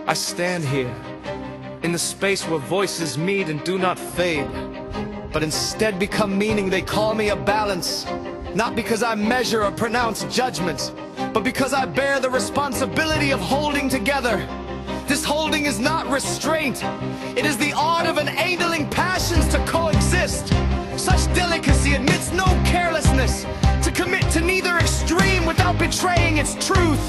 I stand here, in the space where voices meet and do not fade, but instead become meaning. They call me a balance, not because I measure or pronounce judgment, but because I bear the responsibility of holding together. This holding is not restraint. It is the art of enabling passions to coexist. Such delicacy admits no carelessness, to commit to neither extreme without betraying its truth.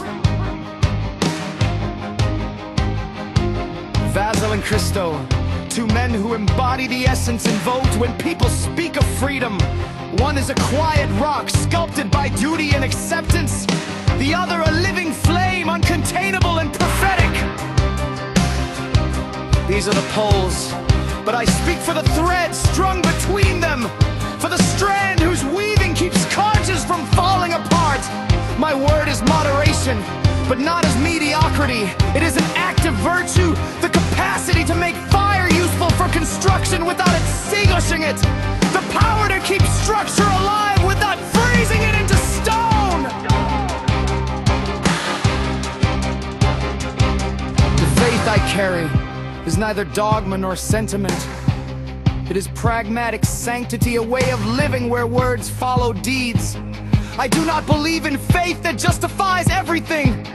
Vasil and Christo, two men who embody the essence invoked when people speak of freedom. One is a quiet rock sculpted by duty and acceptance, the other a living flame, uncontainable and prophetic. These are the poles, but I speak for the thread strung between them, for the strand whose weaving keeps carriages from falling apart. My word is moderation, but not as mediocrity. It is an act of virtue, the capacity to make fire useful for construction without extinguishing it, the power to keep structure alive without freezing it into stone. The faith I carry is neither dogma nor sentiment. It is pragmatic sanctity, a way of living where words follow deeds. I do not believe in faith that justifies everything.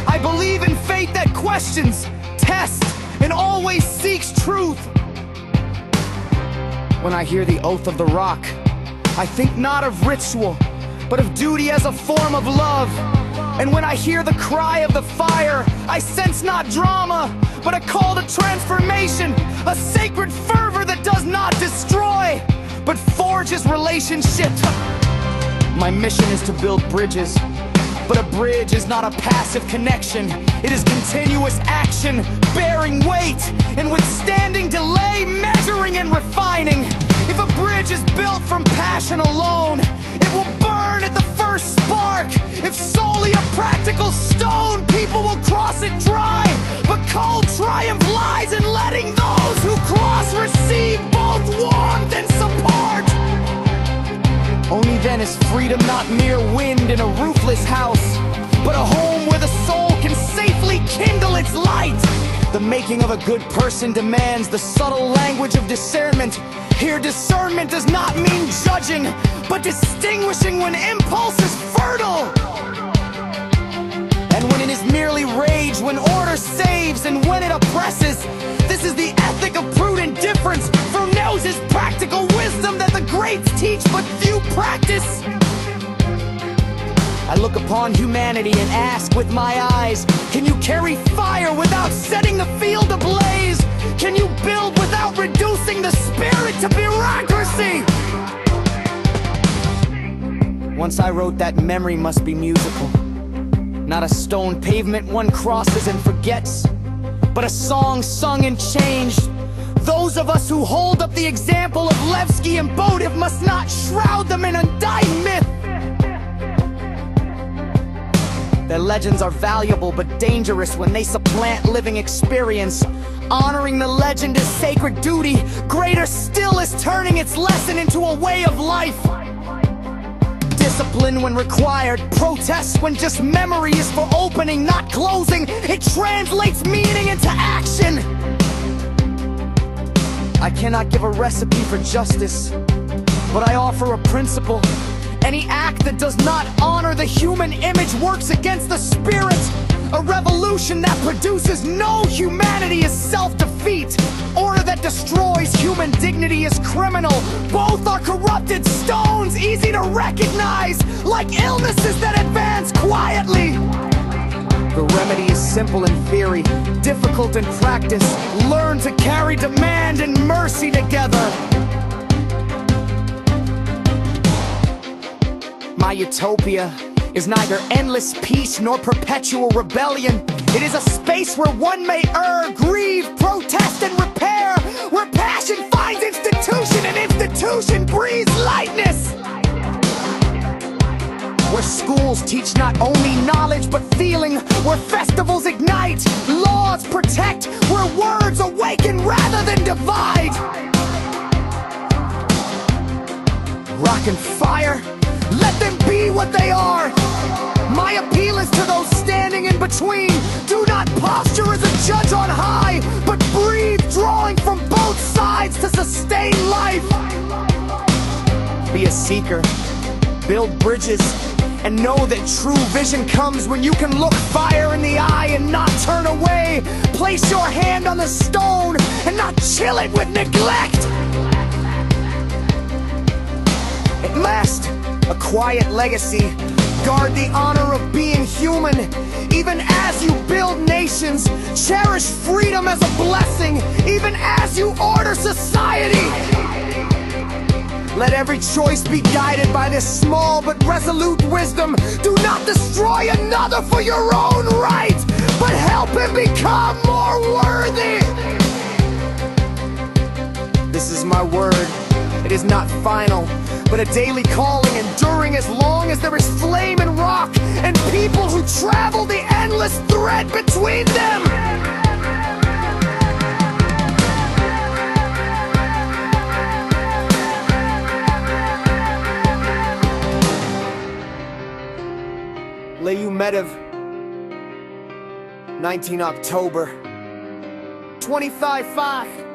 I believe in faith that questions, tests, and always seeks truth. When I hear the oath of the rock, I think not of ritual, but of duty as a form of love. And when I hear the cry of the fire, I sense not drama, but a call to transformation, a sacred fervor that does not destroy, but forges relationship. My mission is to build bridges, but a bridge is not a passive connection. It is continuous action, bearing weight, and withstanding delay, measuring and refining. If a bridge is built from passion alone, it will burn at the first spark. If solely a practical stone, people will cross it dry. But cold triumph lies in letting those who cross receive both warmth and support. Only then is freedom not mere wind in a roofless house, but a home where the soul can safely kindle its light. The making of a good person demands the subtle language of discernment. Here discernment does not mean judging, but distinguishing when impulse is fertile, and when it is merely rage, when order saves and when it oppresses. This is the ethic of prudent difference, for knows is practical wisdom that the greats teach but few practice. I look upon humanity and ask with my eyes, can you carry fire without setting the field ablaze? Can you build without reducing the spirit to bureaucracy? Once I wrote that memory must be musical, not a stone pavement one crosses and forgets, but a song sung and changed. Those of us who hold up the example of Levski and Motev must not shroud them in undying myth. Their legends are valuable but dangerous when they supplant living experience. Honoring the legend is sacred duty. Greater still is turning its lesson into a way of life. Discipline when required, protest when just memory is for opening, not closing. It translates meaning into action. I cannot give a recipe for justice, but I offer a principle. Any act that does not honor the human image works against the spirit. A revolution that produces no humanity is self-defeat. Order that destroys human dignity is criminal. Both are corrupted stones, easy to recognize, like illnesses that advance quietly. The remedy is simple in theory, difficult in practice. Learn to carry demand and mercy together. My utopia is neither endless peace nor perpetual rebellion. It is a space where one may err, grieve, protest, and repair, where passion finds institution and institution breathes lightness, where schools teach not only knowledge but feeling, where festivals ignite, laws protect, where words awaken rather than divide. Rock and fire, let them be what they are. My appeal is to those standing in between between. Do not posture as a judge on high, but breathe, drawing from both sides to sustain life. Be a seeker, build bridges, and know that true vision comes when you can look fire in the eye and not turn away. Place your hand on the stone and not chill it with neglect. At last, a quiet legacy. Guard the honor of being human. Even as you build nations, cherish freedom as a blessing. Even as you order society. Let every choice be guided by this small but resolute wisdom. Do not destroy another for your own right, but help him become more worthy. This is my word. It is not final, but a daily calling, enduring as long as there is flame and rock, and people who travel the endless thread between them. Lalu Metev, 19 October, 25-5.